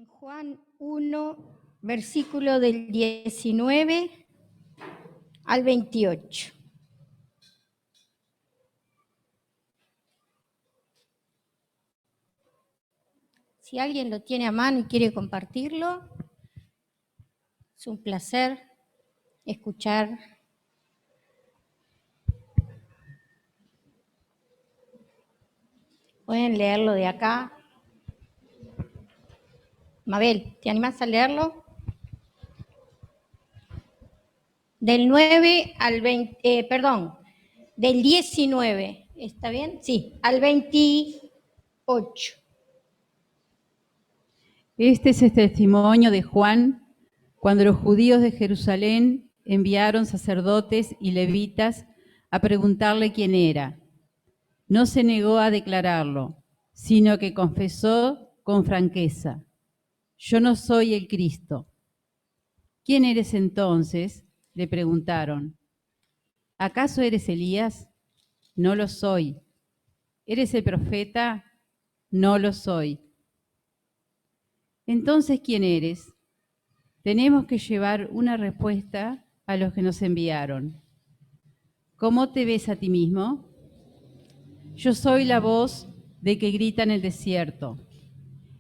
en Juan 1, versículo del 19 al 28. Si alguien lo tiene a mano y quiere compartirlo, es un placer escuchar. Pueden leerlo de acá. Mabel, ¿te animás a leerlo? Del 9 al 20, del 19, ¿está bien? Sí, al 28. Este es el testimonio de Juan cuando los judíos de Jerusalén enviaron sacerdotes y levitas a preguntarle quién era. No se negó a declararlo, sino que confesó con franqueza: yo no soy el Cristo. ¿Quién eres entonces?, le preguntaron. ¿Acaso eres Elías? No lo soy. ¿Eres el profeta? No lo soy. Entonces, ¿quién eres? Tenemos que llevar una respuesta a los que nos enviaron. ¿Cómo te ves a ti mismo? Yo soy la voz de que grita en el desierto: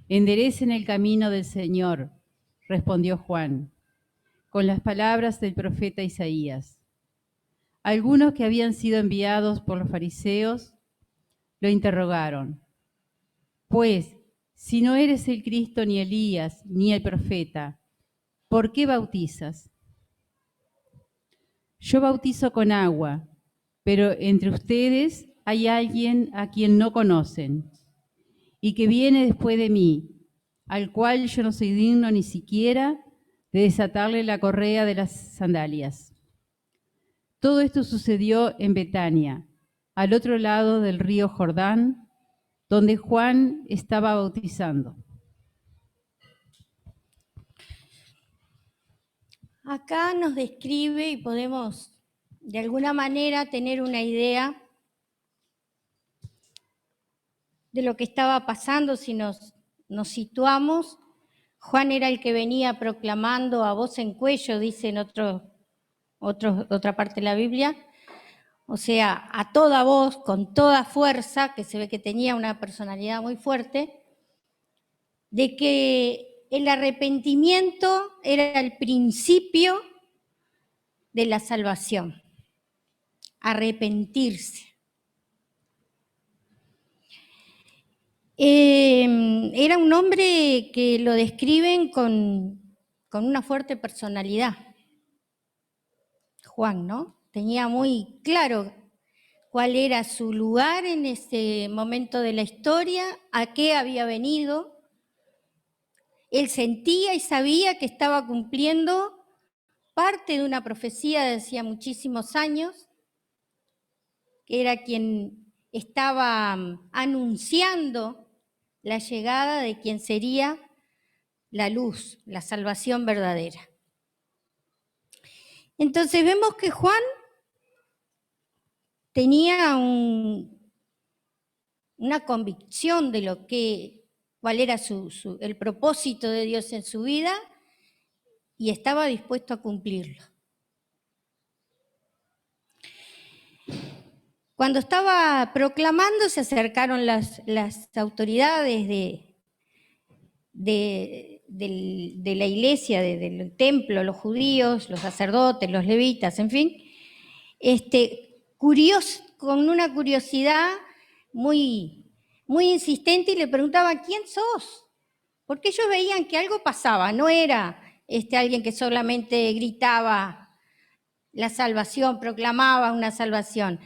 enderecen el camino del Señor, respondió Juan, con las palabras del profeta Isaías. Algunos que habían sido enviados por los fariseos lo interrogaron. Pues, si no eres el Cristo, ni Elías, ni el profeta, ¿por qué bautizas? Yo bautizo con agua, pero entre ustedes hay alguien a quien no conocen y que viene después de mí, al cual yo no soy digno ni siquiera de desatarle la correa de las sandalias. Todo esto sucedió en Betania, al otro lado del río Jordán, donde Juan estaba bautizando. Acá nos describe y podemos de alguna manera tener una idea de lo que estaba pasando si nos situamos. Juan era el que venía proclamando a voz en cuello, dice en otra parte de la Biblia, o sea, a toda voz, con toda fuerza, que se ve que tenía una personalidad muy fuerte, de que el arrepentimiento era el principio de la salvación. Arrepentirse. Era un hombre que lo describen con una fuerte personalidad. Juan, ¿no? Tenía muy claro cuál era su lugar en ese momento de la historia, a qué había venido. Él sentía y sabía que estaba cumpliendo parte de una profecía de hacía muchísimos años, que era quien estaba anunciando la llegada de quien sería la luz, la salvación verdadera. Entonces vemos que Juan tenía una convicción de cuál era el propósito de Dios en su vida y estaba dispuesto a cumplirlo. Cuando estaba proclamando se acercaron las autoridades de la iglesia, del templo, los judíos, los sacerdotes, los levitas, en fin, con una curiosidad muy, muy insistente y le preguntaban: ¿quién sos? Porque ellos veían que algo pasaba, no era alguien que solamente gritaba la salvación, proclamaba una salvación.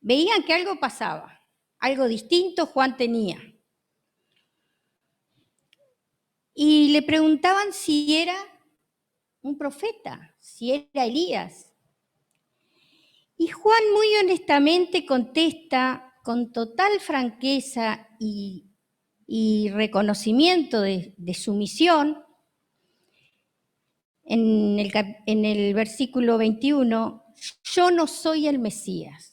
Veían que algo pasaba, algo distinto Juan tenía. Y le preguntaban si era un profeta, si era Elías. Y Juan muy honestamente contesta con total franqueza y reconocimiento de su misión. En el versículo 21, yo no soy el Mesías.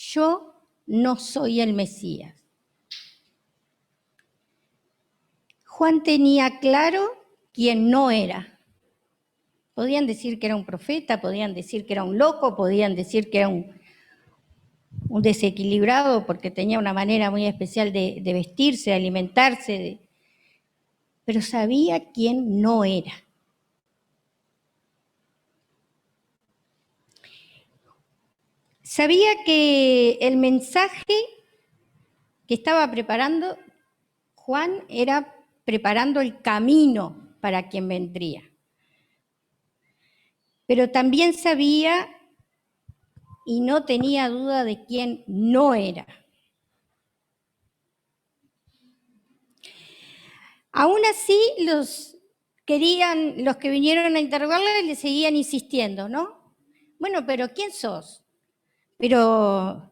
Yo no soy el Mesías. Juan tenía claro quién no era. Podían decir que era un profeta, podían decir que era un loco, podían decir que era un desequilibrado porque tenía una manera muy especial de vestirse, de alimentarse, pero sabía quién no era. Sabía que el mensaje que estaba preparando Juan era preparando el camino para quien vendría. Pero también sabía y no tenía duda de quién no era. Aún así, los que vinieron a interrogarle le seguían insistiendo, ¿no? Bueno, pero ¿quién sos? Pero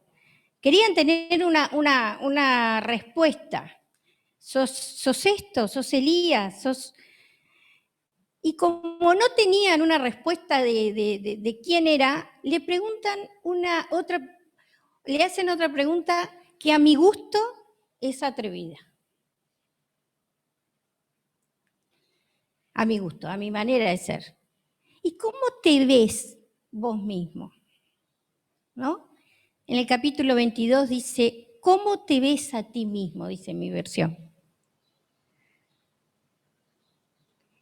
querían tener una respuesta. ¿Sos esto? ¿Sos Elías? Y como no tenían una respuesta de quién era, le preguntan le hacen otra pregunta que a mi gusto es atrevida. A mi gusto, a mi manera de ser. ¿Y cómo te ves vos mismo? ¿No? En el capítulo 22 dice, ¿cómo te ves a ti mismo? Dice mi versión.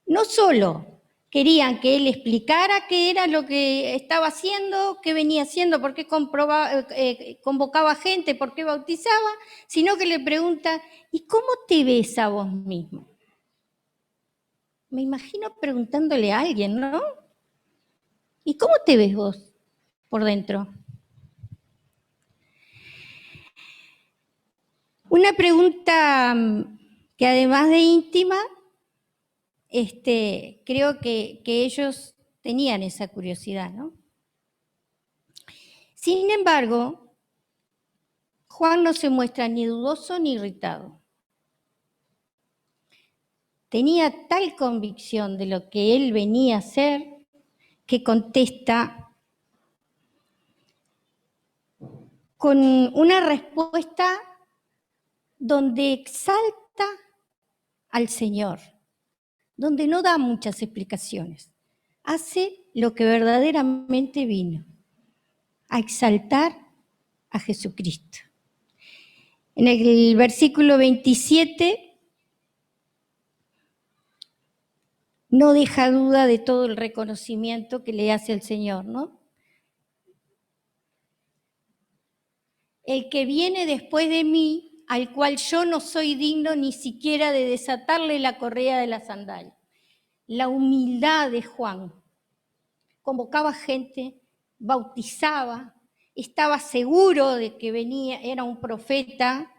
No solo querían que él explicara qué era lo que estaba haciendo, qué venía haciendo, por qué convocaba gente, por qué bautizaba, sino que le pregunta, ¿y cómo te ves a vos mismo? Me imagino preguntándole a alguien, ¿no? ¿Y cómo te ves vos por dentro? Una pregunta que además de íntima, creo que ellos tenían esa curiosidad, ¿no? Sin embargo, Juan no se muestra ni dudoso ni irritado. Tenía tal convicción de lo que él venía a hacer que contesta con una respuesta donde exalta al Señor, donde no da muchas explicaciones. Hace lo que verdaderamente vino, a exaltar a Jesucristo. En el versículo 27 no deja duda de todo el reconocimiento que le hace el Señor, ¿no? El que viene después de mí, al cual yo no soy digno ni siquiera de desatarle la correa de la sandalia. La humildad de Juan. Convocaba gente, bautizaba, estaba seguro de que venía, era un profeta,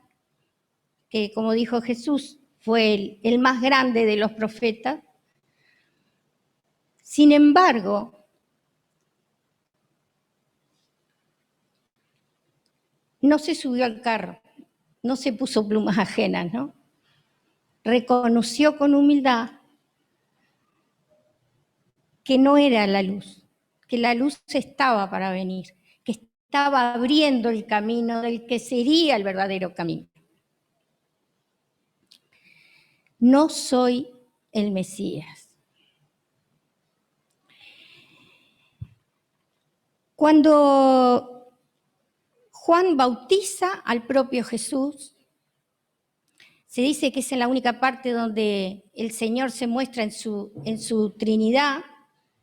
que como dijo Jesús, fue el más grande de los profetas. Sin embargo, no se subió al carro, no se puso plumas ajenas, ¿no? Reconoció con humildad que no era la luz, que la luz estaba para venir, que estaba abriendo el camino del que sería el verdadero camino. No soy el Mesías. Cuando Juan bautiza al propio Jesús, se dice que es en la única parte donde el Señor se muestra en su Trinidad.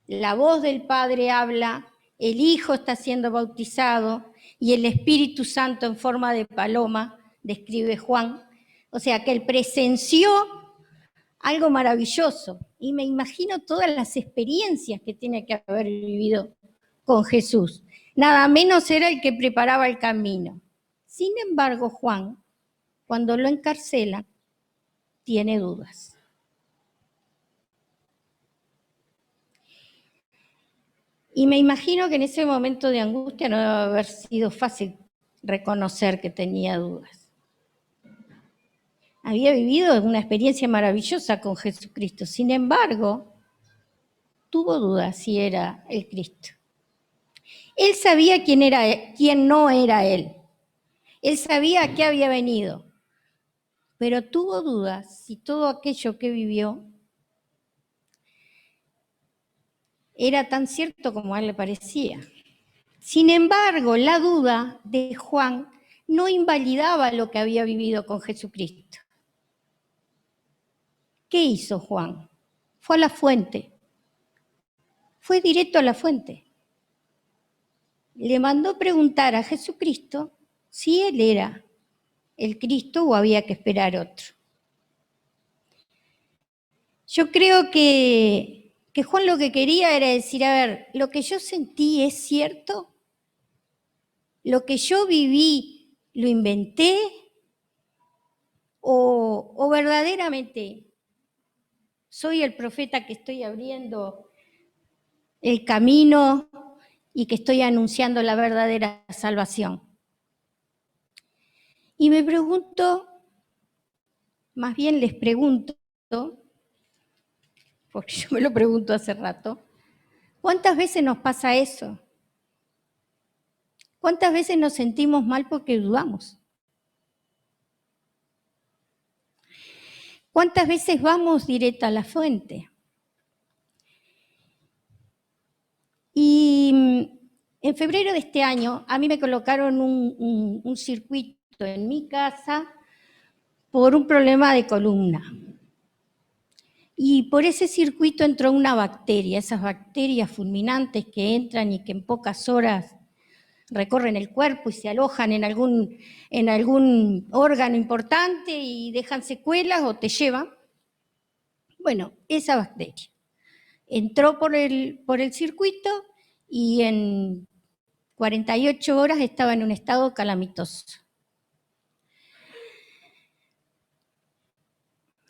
La voz del Padre habla, el Hijo está siendo bautizado y el Espíritu Santo en forma de paloma, describe Juan. O sea, que él presenció algo maravilloso. Y me imagino todas las experiencias que tiene que haber vivido con Jesús. Nada menos era el que preparaba el camino. Sin embargo, Juan, cuando lo encarcela, tiene dudas. Y me imagino que en ese momento de angustia no debe haber sido fácil reconocer que tenía dudas. Había vivido una experiencia maravillosa con Jesucristo. Sin embargo, tuvo dudas si era el Cristo. Él sabía quién no era él. Él sabía a qué había venido. pero tuvo dudas si todo aquello que vivió era tan cierto como a él le parecía. Sin embargo, la duda de Juan no invalidaba lo que había vivido con Jesucristo. ¿Qué hizo Juan? Fue a la fuente. Fue directo a la fuente. Le mandó preguntar a Jesucristo si él era el Cristo o había que esperar otro. Yo creo que Juan lo que quería era decir, a ver, lo que yo sentí es cierto, lo que yo viví lo inventé, o verdaderamente soy el profeta que estoy abriendo el camino y que estoy anunciando la verdadera salvación. Y me pregunto, más bien les pregunto, porque yo me lo pregunto hace rato, ¿cuántas veces nos pasa eso? ¿Cuántas veces nos sentimos mal porque dudamos? ¿Cuántas veces vamos directo a la fuente? Y en febrero de este año a mí me colocaron un circuito en mi casa por un problema de columna. Y por ese circuito entró una bacteria, esas bacterias fulminantes que entran y que en pocas horas recorren el cuerpo y se alojan en algún órgano importante y dejan secuelas o te llevan. Bueno, esa bacteria entró por el circuito y en 48 horas estaba en un estado calamitoso.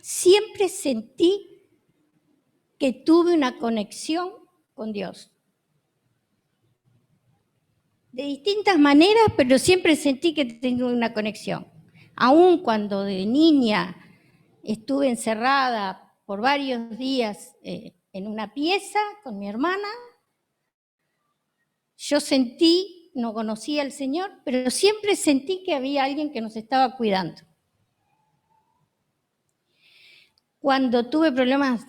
Siempre sentí que tuve una conexión con Dios. De distintas maneras, pero siempre sentí que tenía una conexión. Aún cuando de niña estuve encerrada por varios días en una pieza con mi hermana, yo sentí, no conocía al Señor, pero siempre sentí que había alguien que nos estaba cuidando. Cuando tuve problemas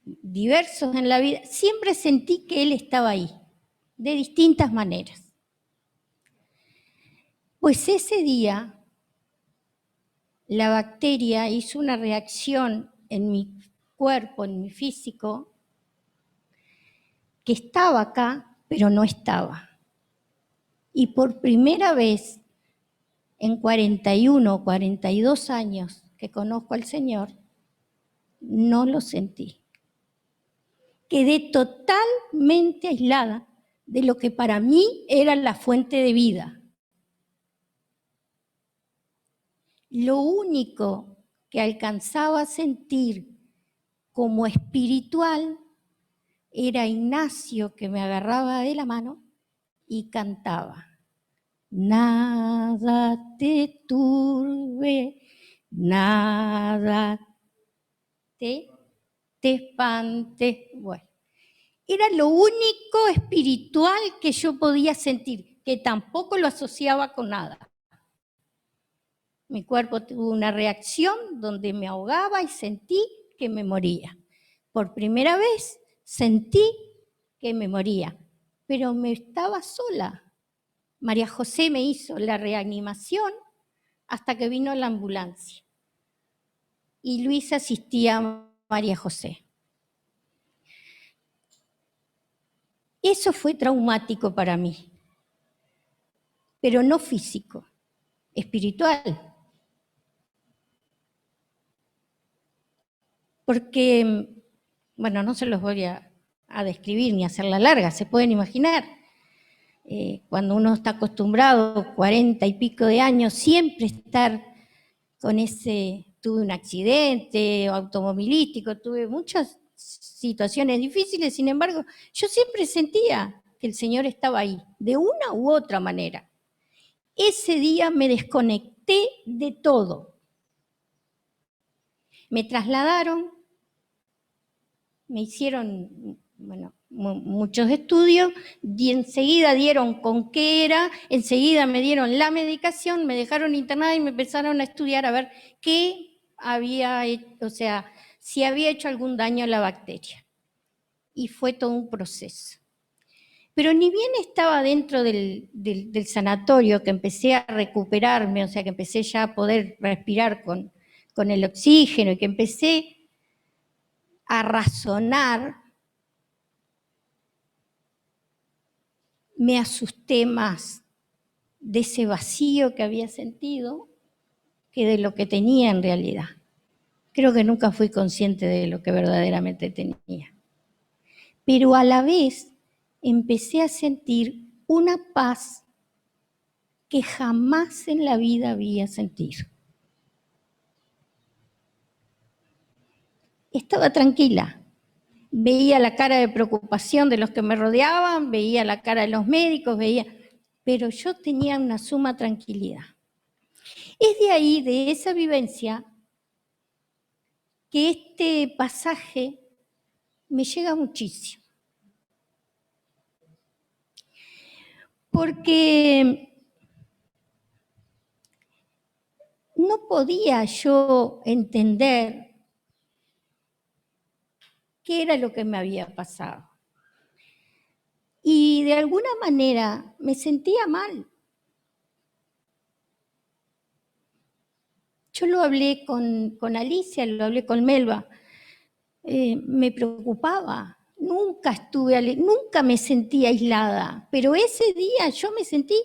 diversos en la vida, siempre sentí que Él estaba ahí, de distintas maneras. Pues ese día la bacteria hizo una reacción en mi cuerpo, en mi físico, que estaba acá, pero no estaba. Y por primera vez en 41 o 42 años que conozco al Señor, no lo sentí. Quedé totalmente aislada de lo que para mí era la fuente de vida. Lo único que alcanzaba a sentir como espiritual era Ignacio, que me agarraba de la mano y cantaba: nada te turbe, nada te espante. Bueno, era lo único espiritual que yo podía sentir, que tampoco lo asociaba con nada. Mi cuerpo tuvo una reacción donde me ahogaba y sentí que me moría. Por primera vez sentí que me moría, pero me estaba sola. María José me hizo la reanimación hasta que vino la ambulancia. Y Luis asistía a María José. Eso fue traumático para mí, pero no físico, espiritual. Porque, bueno, no se los voy a describir ni a hacerla larga, se pueden imaginar. Cuando uno está acostumbrado, 40 y pico de años, siempre estar con tuve un accidente automovilístico, tuve muchas situaciones difíciles, sin embargo, yo siempre sentía que el Señor estaba ahí, de una u otra manera. Ese día me desconecté de todo. Me trasladaron, me hicieron bueno, muchos estudios, y enseguida dieron con qué era, enseguida me dieron la medicación, me dejaron internada y me empezaron a estudiar a ver qué había hecho, o sea, si había hecho algún daño a la bacteria. Y fue todo un proceso. Pero ni bien estaba dentro del sanatorio, que empecé a recuperarme, o sea, que empecé ya a poder respirar con el oxígeno y que empecé a razonar, me asusté más de ese vacío que había sentido que de lo que tenía en realidad. Creo que nunca fui consciente de lo que verdaderamente tenía. Pero a la vez empecé a sentir una paz que jamás en la vida había sentido. Estaba tranquila. Veía la cara de preocupación de los que me rodeaban, veía la cara de los médicos, pero yo tenía una suma tranquilidad. Es de ahí, de esa vivencia, que este pasaje me llega muchísimo. Porque no podía yo entender qué era lo que me había pasado. Y de alguna manera me sentía mal. Yo lo hablé con Alicia, lo hablé con Melba. Me preocupaba. Nunca me sentí aislada, pero ese día yo me sentí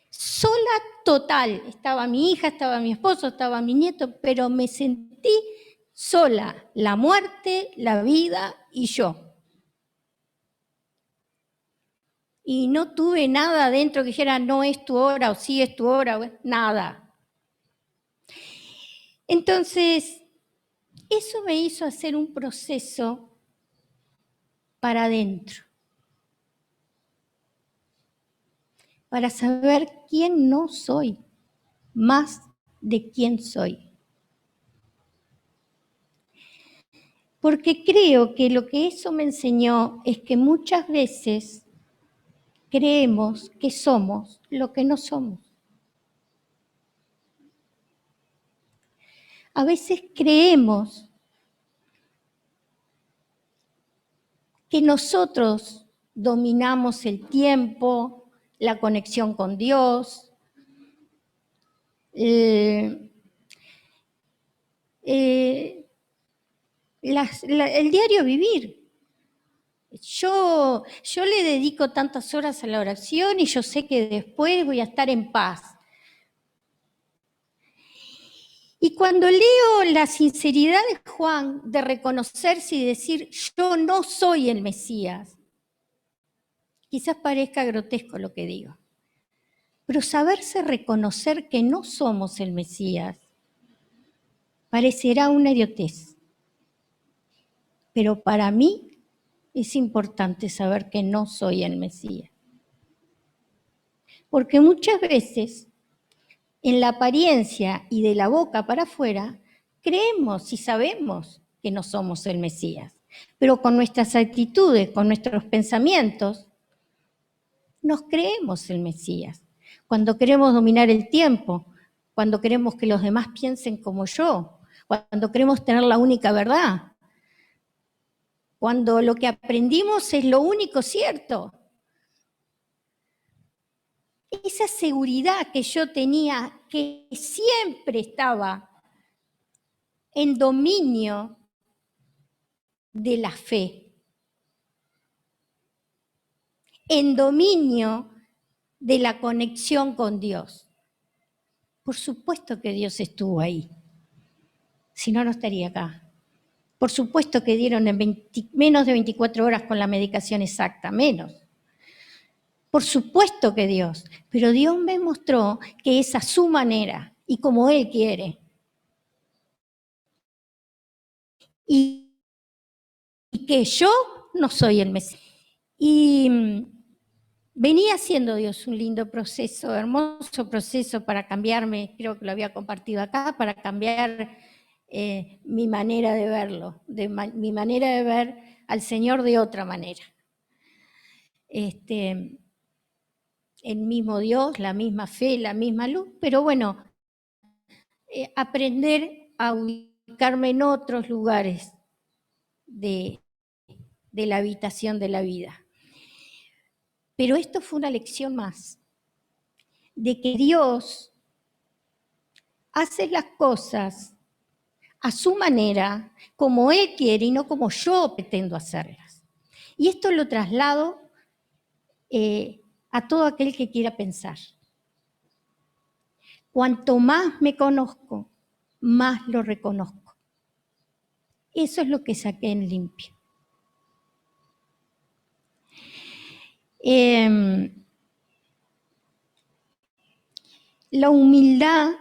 sola total. Estaba mi hija, estaba mi esposo, estaba mi nieto, pero me sentí sola. La muerte, la vida y yo. Y no tuve nada adentro que dijera no es tu hora o sí es tu hora, nada. Entonces, eso me hizo hacer un proceso para adentro, para saber quién no soy, más de quién soy. Porque creo que lo que eso me enseñó es que muchas veces creemos que somos lo que no somos. A veces creemos que nosotros dominamos el tiempo, la conexión con Dios, el diario vivir. Yo le dedico tantas horas a la oración y yo sé que después voy a estar en paz. Y cuando leo la sinceridad de Juan de reconocerse y decir, yo no soy el Mesías, quizás parezca grotesco lo que digo, pero saberse reconocer que no somos el Mesías parecerá una idiotez. Pero para mí es importante saber que no soy el Mesías. Porque muchas veces, en la apariencia y de la boca para afuera, creemos y sabemos que no somos el Mesías. Pero con nuestras actitudes, con nuestros pensamientos, nos creemos el Mesías. Cuando queremos dominar el tiempo, cuando queremos que los demás piensen como yo, cuando queremos tener la única verdad, cuando lo que aprendimos es lo único cierto. Esa seguridad que yo tenía, que siempre estaba en dominio de la fe, en dominio de la conexión con Dios. Por supuesto que Dios estuvo ahí, si no, no estaría acá. Por supuesto que dieron en menos de 24 horas con la medicación exacta, menos. Por supuesto que Dios, pero Dios me mostró que es a su manera y como Él quiere. Y que yo no soy el Mesías. Y venía haciendo Dios un lindo proceso, hermoso proceso para cambiarme, creo que lo había compartido acá, para cambiar mi manera de verlo, mi manera de ver al Señor de otra manera. El mismo Dios, la misma fe, la misma luz, pero bueno, aprender a ubicarme en otros lugares de la habitación de la vida. Pero esto fue una lección más, de que Dios hace las cosas a su manera, como Él quiere y no como yo pretendo hacerlas. Y esto lo traslado a todo aquel que quiera pensar. Cuanto más me conozco, más lo reconozco. Eso es lo que saqué en limpio. La humildad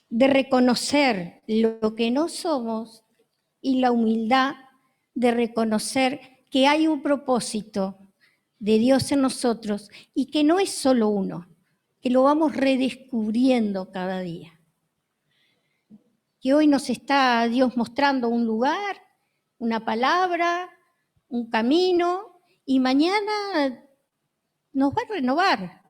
de reconocer lo que no somos y la humildad de reconocer que hay un propósito de Dios en nosotros y que no es solo uno, que lo vamos redescubriendo cada día. Que hoy nos está Dios mostrando un lugar, una palabra, un camino, y mañana nos va a renovar.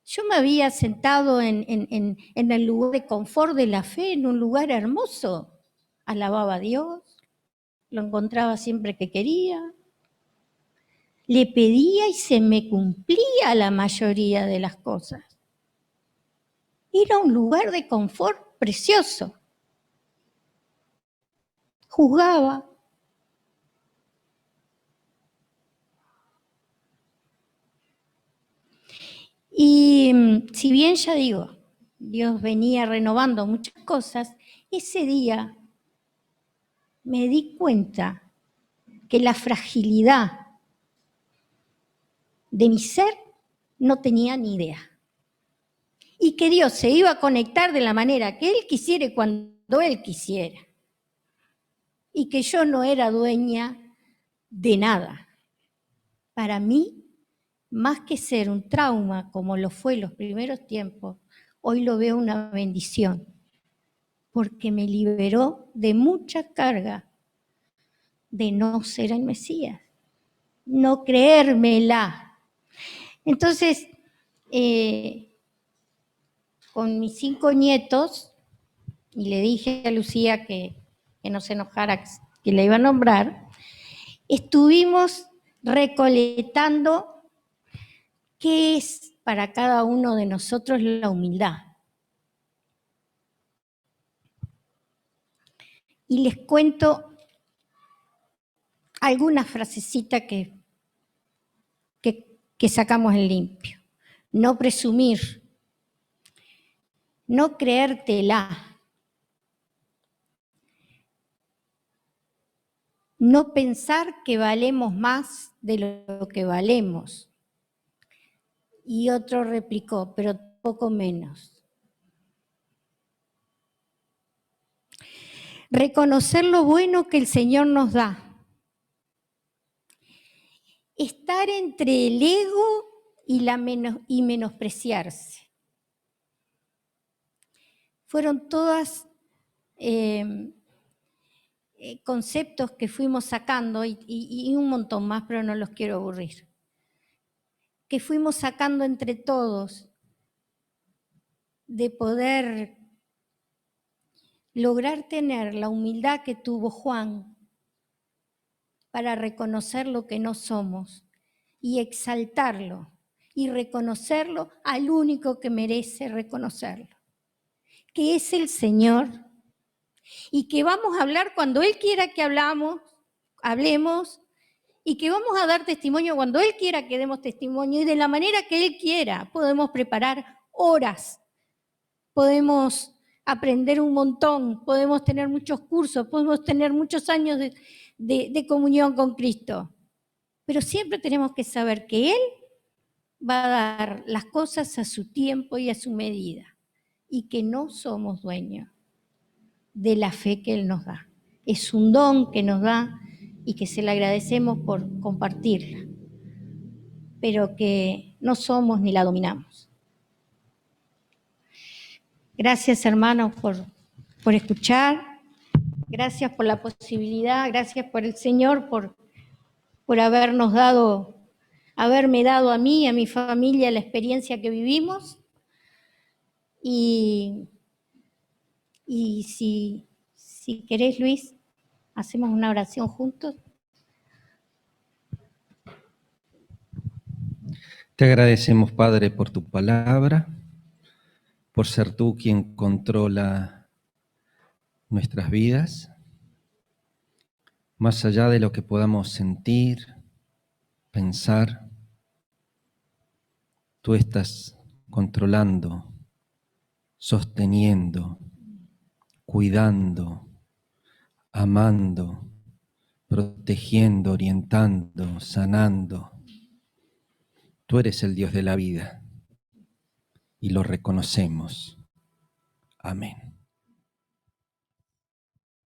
Yo me había sentado en el lugar de confort de la fe, en un lugar hermoso. Alababa a Dios, lo encontraba siempre que quería. Le pedía y se me cumplía la mayoría de las cosas. Era un lugar de confort precioso. Juzgaba. Y si bien ya digo, Dios venía renovando muchas cosas, ese día me di cuenta que la fragilidad de mi ser no tenía ni idea. Y que Dios se iba a conectar de la manera que Él quisiera y cuando Él quisiera. Y que yo no era dueña de nada. Para mí, más que ser un trauma como lo fue en los primeros tiempos, hoy lo veo una bendición. Porque me liberó de mucha carga de no ser el Mesías, no creérmela. Entonces, con mis 5 nietos, y le dije a Lucía que no se enojara, que la iba a nombrar, estuvimos recolectando qué es para cada uno de nosotros la humildad. Y les cuento algunas frasecitas que sacamos en limpio. No presumir, no creértela, no pensar que valemos más de lo que valemos. Y otro replicó, pero poco menos. Reconocer lo bueno que el Señor nos da. Estar entre el ego y menospreciarse. Fueron todas conceptos que fuimos sacando y un montón más, pero no los quiero aburrir. Que fuimos sacando entre todos de poder lograr tener la humildad que tuvo Juan para reconocer lo que no somos y exaltarlo y reconocerlo al único que merece reconocerlo, que es el Señor, y que vamos a hablar cuando Él quiera que hablemos, y que vamos a dar testimonio cuando Él quiera que demos testimonio y de la manera que Él quiera. Podemos preparar horas, podemos aprender un montón, podemos tener muchos cursos, podemos tener muchos años de comunión con Cristo. Pero siempre tenemos que saber que Él va a dar las cosas a su tiempo y a su medida y que no somos dueños de la fe que Él nos da. Es un don que nos da y que se le agradecemos por compartirla, pero que no somos ni la dominamos. Gracias, hermanos, por por escuchar. Gracias por la posibilidad, gracias por el Señor, por haberme dado a mí y a mi familia la experiencia que vivimos. Y si querés, Luis, hacemos una oración juntos. Te agradecemos, Padre, por tu palabra, por ser tú quien controla nuestras vidas, más allá de lo que podamos sentir, pensar. Tú estás controlando, sosteniendo, cuidando, amando, protegiendo, orientando, sanando. Tú eres el Dios de la vida y lo reconocemos. Amén.